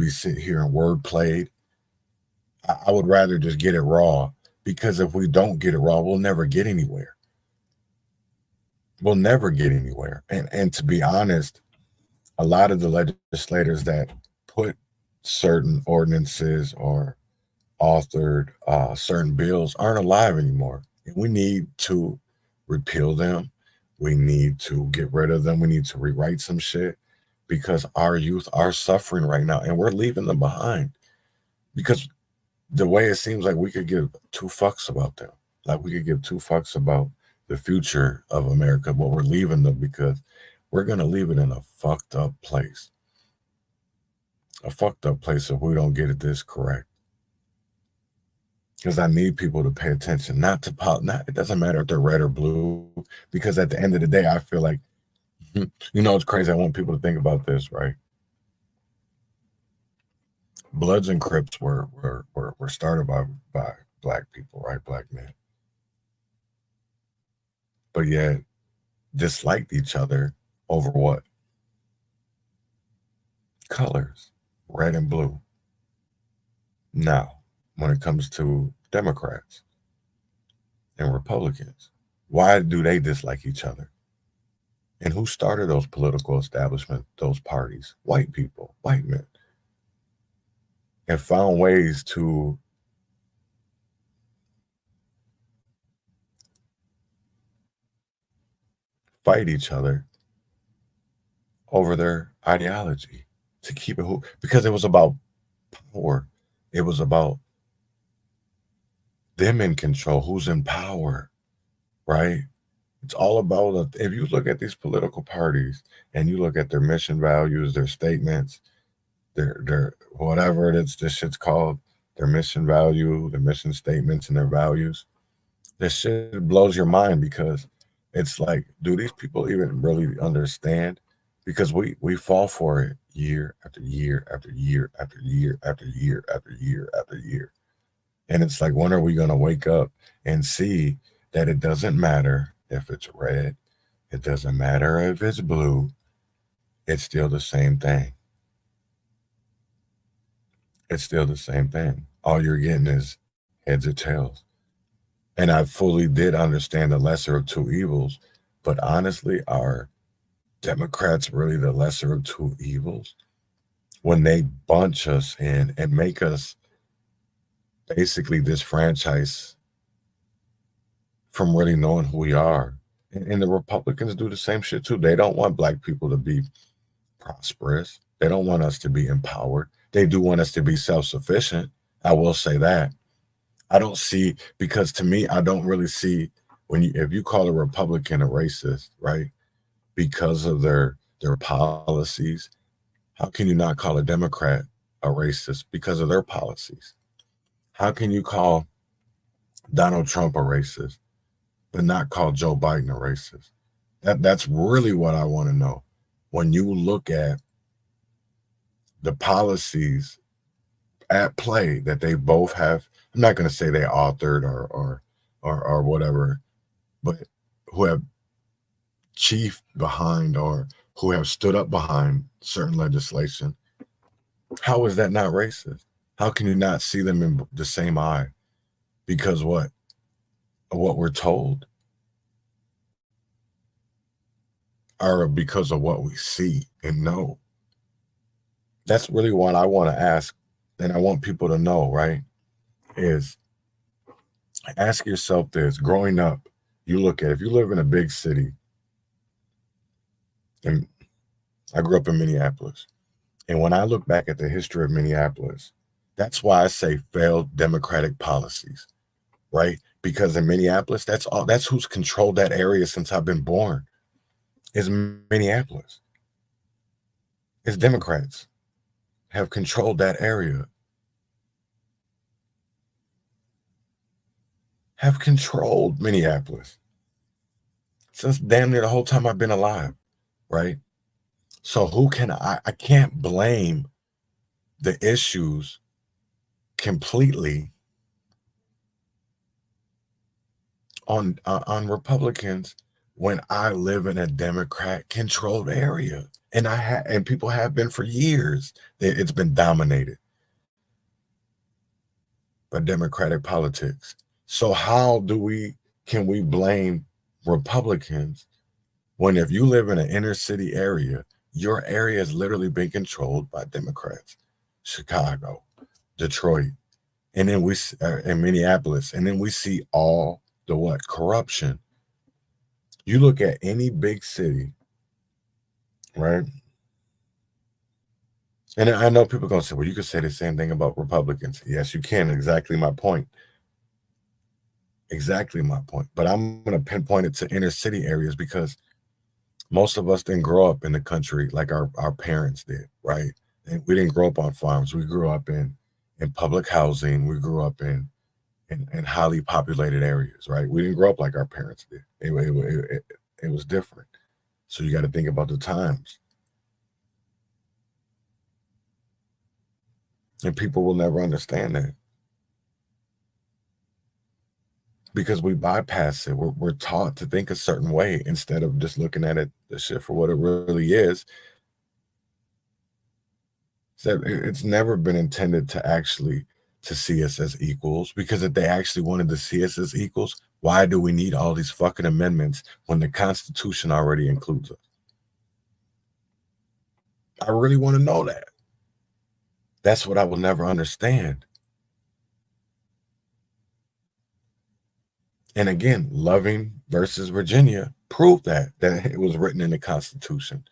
E: sit here and word played. I would rather just get it raw, because if we don't get it raw, we'll never get anywhere. We'll never get anywhere. And to be honest, a lot of the legislators that put certain ordinances or authored certain bills aren't alive anymore. And we need to repeal them. We need to get rid of them. We need to rewrite some shit, because our youth are suffering right now and we're leaving them behind. Because the way it seems like we could give 2 fucks about them. Like we could give 2 fucks about the future of America, but we're leaving them because we're going to leave it in a fucked up place. A fucked up place if we don't get this correct. Because I need people to pay attention, it doesn't matter if they're red or blue, because at the end of the day, I feel like, it's crazy. I want people to think about this, right? Bloods and Crips were started by black people, right? Black men. But yet disliked each other over what? Colors, red and blue. Now, when it comes to Democrats and Republicans, why do they dislike each other? And who started those political establishments, those parties? White people, white men. And found ways to fight each other over their ideology, to keep it, because it was about power. It was about them in control, who's in power, right? It's all about, if you look at these political parties and you look at their mission values, their statements, their whatever it is, this shit's called, their mission value, their mission statements and their values, this shit blows your mind, because it's like, do these people even really understand? Because we fall for it year after year after year after year after year after year after year. And it's like, when are we going to wake up and see that it doesn't matter if it's red, it doesn't matter if it's blue, it's still the same thing. It's still the same thing. All you're getting is heads or tails. And I fully did understand the lesser of 2 evils, but honestly, are Democrats really the lesser of 2 evils? When they bunch us in and make us basically disfranchise from really knowing who we are. And the Republicans do the same shit too. They don't want black people to be prosperous. They don't want us to be empowered. They do want us to be self-sufficient. I will say that. I don't see, because to me, I don't really see, if you call a Republican a racist, right, because of their policies, how can you not call a Democrat a racist because of their policies? How can you call Donald Trump a racist but not call Joe Biden a racist? That's really what I want to know. When you look at the policies at play that they both have, I'm not going to say they authored or whatever, but who have chiefed behind or who have stood up behind certain legislation, how is that not racist? How can you not see them in the same eye? Because what we're told, or because of what we see and know? That's really what I want to ask, and I want people to know, right? Is ask yourself this: growing up, you look at if you live in a big city, and I grew up in Minneapolis, and when I look back at the history of Minneapolis, that's why I say failed democratic policies, right? Because in Minneapolis, that's who's controlled that area since I've been born. Is Minneapolis. It's Democrats have controlled that area. Have controlled Minneapolis since damn near the whole time I've been alive, right? So who can I can't blame the issues completely on Republicans when I live in a Democrat controlled area, and and people have been for years. It's been dominated by Democratic politics. So how can we blame Republicans when if you live in an inner city area, your area has literally been controlled by Democrats? Chicago, Detroit, and then in Minneapolis, and then we see all the corruption. You look at any big city, right? And I know people are going to say, well, you could say the same thing about Republicans. Yes, you can. Exactly my point. Exactly my point. But I'm going to pinpoint it to inner city areas because most of us didn't grow up in the country like our parents did, right? And we didn't grow up on farms. We grew up in public housing. We grew up in highly populated areas, right? We didn't grow up like our parents did. It was different. So you got to think about the times. And people will never understand that. Because we bypass it. We're taught to think a certain way instead of just looking at the shit for what it really is. So it's never been intended to see us as equals, because if they actually wanted to see us as equals, why do we need all these fucking amendments when the Constitution already includes us? I really want to know that. That's what I will never understand. And again, Loving versus Virginia proved that it was written in the Constitution.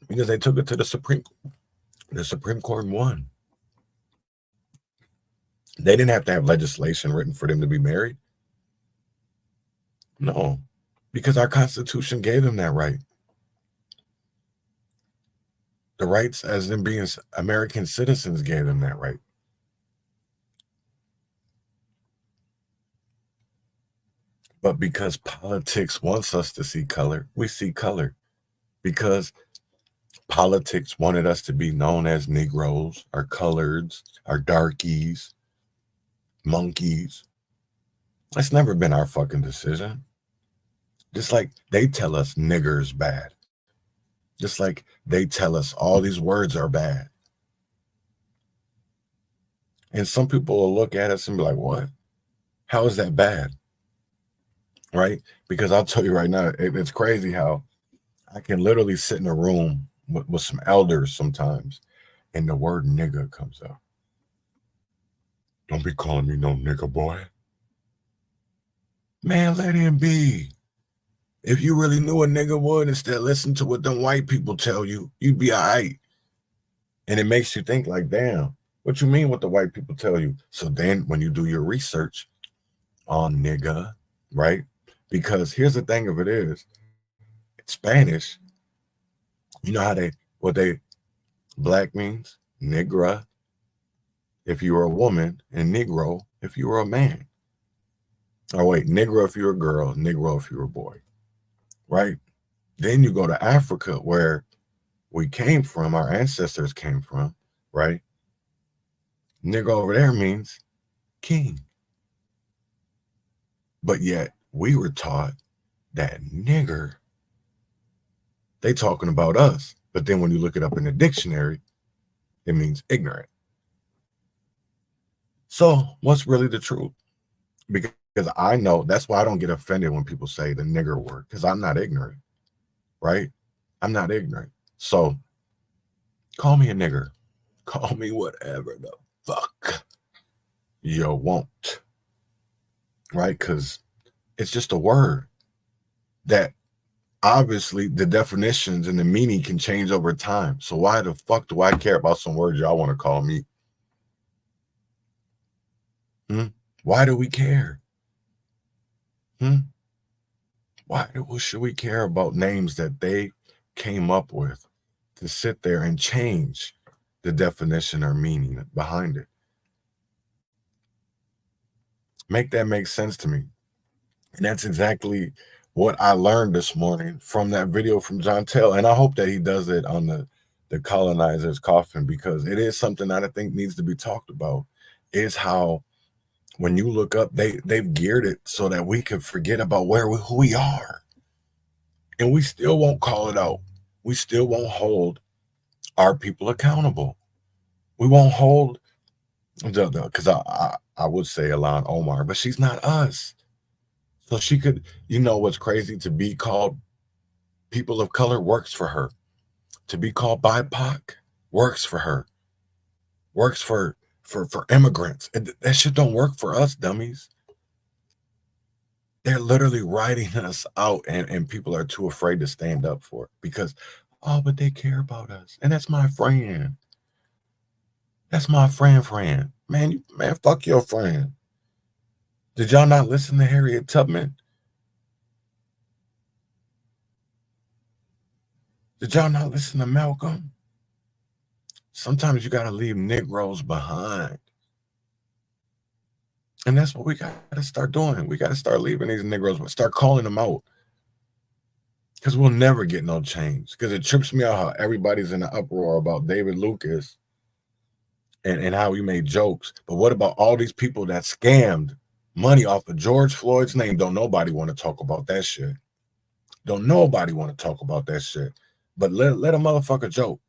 E: Because they took it to the Supreme Court and won. They didn't have to have legislation written for them to be married. No, because our Constitution gave them that right. The rights as them being American citizens gave them that right. But because politics wants us to see color, we see color. Because politics wanted us to be known as Negroes, or coloreds, or darkies, monkeys. That's never been our fucking decision. Just like they tell us nigger's bad. Just like they tell us all these words are bad. And some people will look at us and be like, what? How is that bad? Right? Because I'll tell you right now, it's crazy how I can literally sit in a room with some elders sometimes and the word nigga comes out. Don't be calling me no nigga boy. Man, let him be. If you really knew a nigga would, instead of listen to what them white people tell you, you'd be all right. And it makes you think like, damn, what you mean what the white people tell you? So then when you do your research on nigga, right? Because here's the thing of it is, Spanish, you know how black means? Negra, if you were a woman, and Negro, if you were a man. Oh, wait, Negro if you're a girl, Negro if you're a boy, right? Then you go to Africa, where we came from, our ancestors came from, right? Nigga over there means king. But yet, we were taught that nigger, they talking about us. But then when you look it up in the dictionary, it means ignorant. So what's really the truth? Because I know, that's why I don't get offended when people say the nigger word, because I'm not ignorant. right? I'm not ignorant. So call me a nigger. Call me whatever the fuck you want, right? Because it's just a word that obviously the definitions and the meaning can change over time. So why the fuck do I care about some words y'all want to call me? Why do we care? Why should we care about names that they came up with to sit there and change the definition or meaning behind it? Make that make sense to me. And that's exactly what I learned this morning from that video from John Tell. And I hope that he does it on the colonizer's coffin, because it is something that I think needs to be talked about, is how when you look up, they've geared it so that we can forget about who we are. And we still won't call it out. We still won't hold our people accountable. We won't hold, because I would say Ilhan Omar, but she's not us. So she could, you know what's crazy? To be called people of color works for her. To be called BIPOC works for her. Works for immigrants. And that shit don't work for us, dummies. They're literally writing us out, and people are too afraid to stand up for it because, oh, but they care about us. And that's my friend. That's my friend. Man, fuck your friend. Did y'all not listen to Harriet Tubman? Did y'all not listen to Malcolm? Sometimes you got to leave Negroes behind. And that's what we got to start doing. We got to start leaving these Negroes, start calling them out. Because we'll never get no change. Because it trips me out how everybody's in an uproar about David Lucas and how he made jokes. But what about all these people that scammed money off of George Floyd's name? Don't nobody want to talk about that shit. Don't nobody want to talk about that shit. But let a motherfucker joke.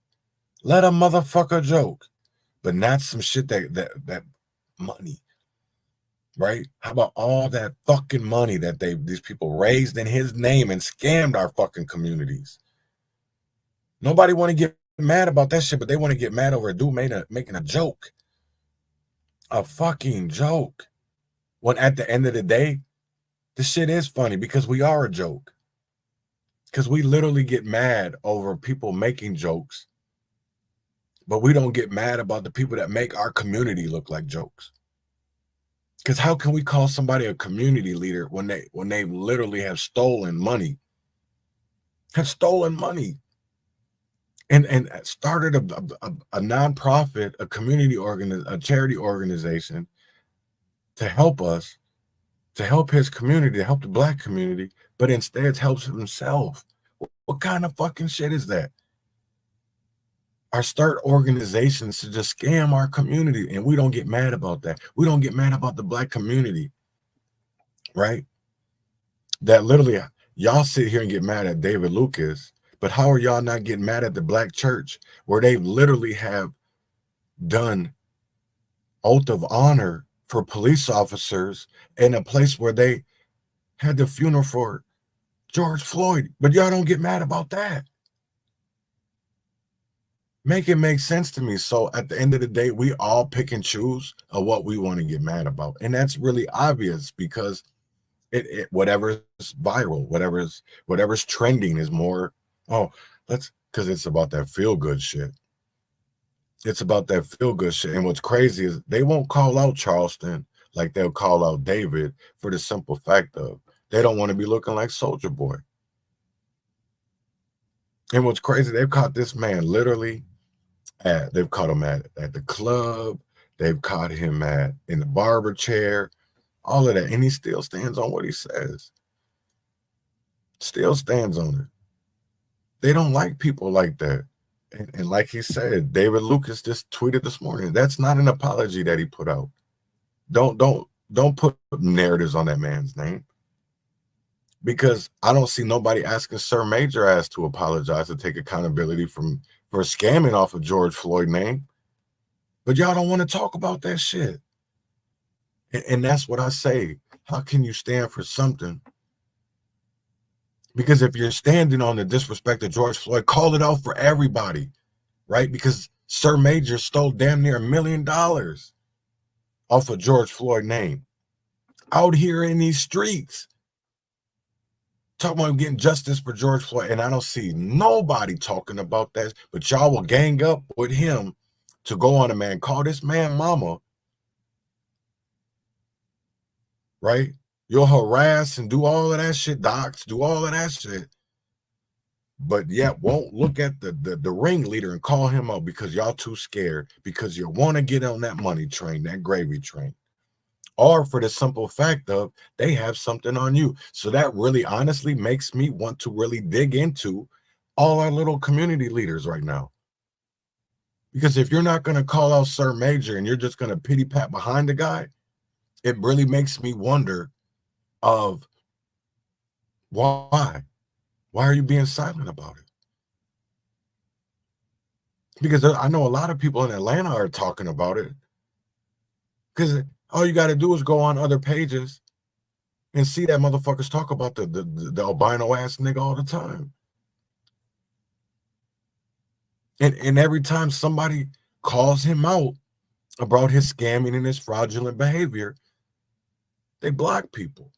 E: Let a motherfucker joke. But not some shit that money. Right? How about all that fucking money that these people raised in his name and scammed our fucking communities? Nobody want to get mad about that shit, but they want to get mad over a dude making a joke. A fucking joke. When at the end of the day, this shit is funny because we are a joke. Because we literally get mad over people making jokes, but we don't get mad about the people that make our community look like jokes. Because how can we call somebody a community leader when they literally have stolen money? Have stolen money. And started a nonprofit, a community a charity organization to help us, to help his community, to help the Black community, but instead helps himself. What kind of fucking shit is that? Or start organizations to just scam our community, and we don't get mad about that. We don't get mad about the Black community, right? That literally, y'all sit here and get mad at David Lucas, but how are y'all not getting mad at the Black church, where they literally have done oath of honor for police officers in a place where they had the funeral for George Floyd, but y'all don't get mad about that? Make it make sense to me. So at the end of the day, we all pick and choose of what we want to get mad about. And that's really obvious because it whatever's viral, whatever's trending is more, because it's about that feel-good shit. It's about that feel-good shit. And what's crazy is they won't call out Charleston like they'll call out David for the simple fact of they don't want to be looking like Soulja Boy. And what's crazy, they've caught this man literally they've caught him at the club. They've caught him in the barber chair, all of that. And he still stands on what he says. Still stands on it. They don't like people like that. And like he said, David Lucas just tweeted this morning, that's not an apology that he put out. Don't put narratives on that man's name. Because I don't see nobody asking Sir Major Ass to apologize, to take accountability for scamming off of George Floyd name. But y'all don't want to talk about that shit. And that's what I say. How can you stand for something Because if you're standing on the disrespect of George Floyd, call it out for everybody, right? Because Sir Major stole damn near $1 million off of George Floyd name out here in these streets. Talking about getting justice for George Floyd, and I don't see nobody talking about that, but y'all will gang up with him to go on a man, call this man mama, right? You'll harass and do all of that shit, docs, do all of that shit, but yet won't look at the ringleader and call him out because y'all too scared, because you want to get on that money train, that gravy train, or for the simple fact of they have something on you. So that really honestly makes me want to really dig into all our little community leaders right now. Because if you're not going to call out Sir Major and you're just going to pity pat behind the guy, it really makes me wonder of why are you being silent about it? Because I know a lot of people in Atlanta are talking about it, because all you got to do is go on other pages and see that motherfuckers talk about the albino ass nigga all the time. And every time somebody calls him out about his scamming and his fraudulent behavior, they block people.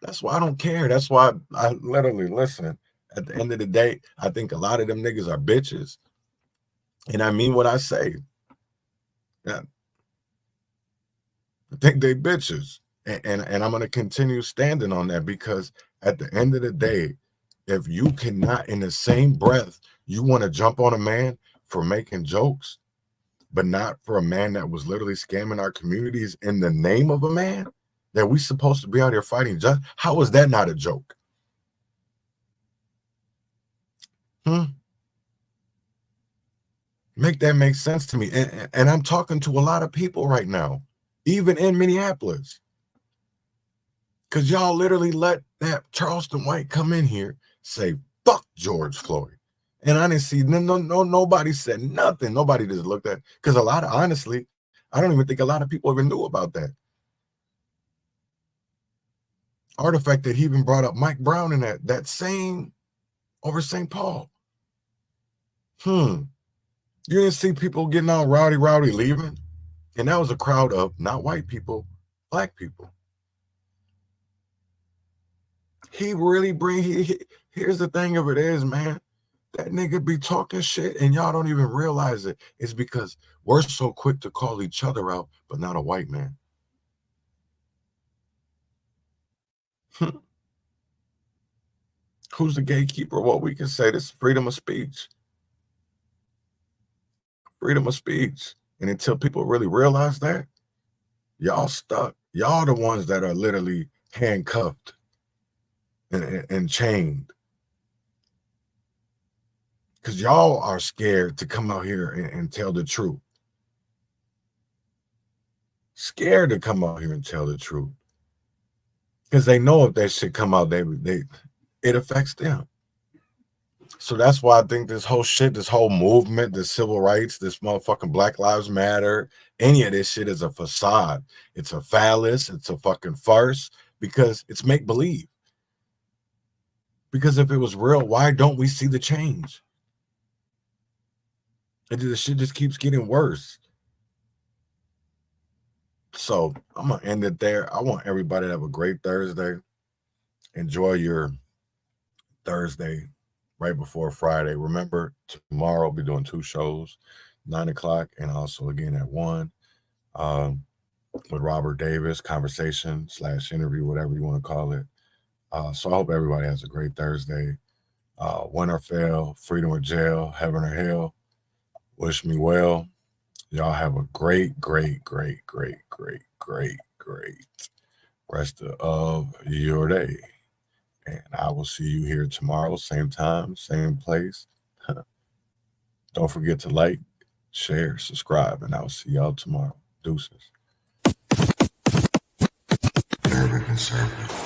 E: That's why I don't care. That's why I literally listen. At the end of the day, I think a lot of them niggas are bitches. And I mean what I say. Yeah. I think they bitches. And I'm going to continue standing on that, because at the end of the day, if you cannot in the same breath, you want to jump on a man for making jokes, but not for a man that was literally scamming our communities in the name of a man that we supposed to be out here fighting. Just how is that not a joke? Make that make sense to me. And I'm talking to a lot of people right now, even in Minneapolis, because y'all literally let that Charleston White come in here, say fuck George Floyd. And I didn't see nobody said nothing. Nobody just looked at, because a lot of, honestly, I don't even think a lot of people even knew about that artifact that he even brought up Mike Brown in that same over St. Paul. You didn't see people getting all rowdy leaving, and that was a crowd of not white people, black people. He really here's the thing of it is, man, that nigga be talking shit and y'all don't even realize it. It's because we're so quick to call each other out, but not a white man. Who's the gatekeeper? Well, we can say this: freedom of speech. Freedom of speech. And until people really realize that, y'all stuck. Y'all the ones that are literally handcuffed and chained. Because y'all are scared to come out here and tell the truth. Scared to come out here and tell the truth. Because they know if that shit come out, it affects them. So that's why I think this whole shit, this whole movement, this civil rights, this motherfucking Black Lives Matter, any of this shit is a facade. It's a phallus. It's a fucking farce, because it's make-believe. Because if it was real, why don't we see the change? And the shit just keeps getting worse. So I'm going to end it there. I want everybody to have a great Thursday. Enjoy your Thursday right before Friday. Remember, tomorrow I'll be doing 2 shows, 9 o'clock and also again at 1 with Robert Davis, conversation/interview, whatever you want to call it. So I hope everybody has a great Thursday. Win or fail, freedom or jail, heaven or hell. Wish me well. Y'all have a great rest of your day. And I will see you here tomorrow, same time, same place. Don't forget to like, share, subscribe, and I'll see y'all tomorrow. Deuces. Urban Conservative.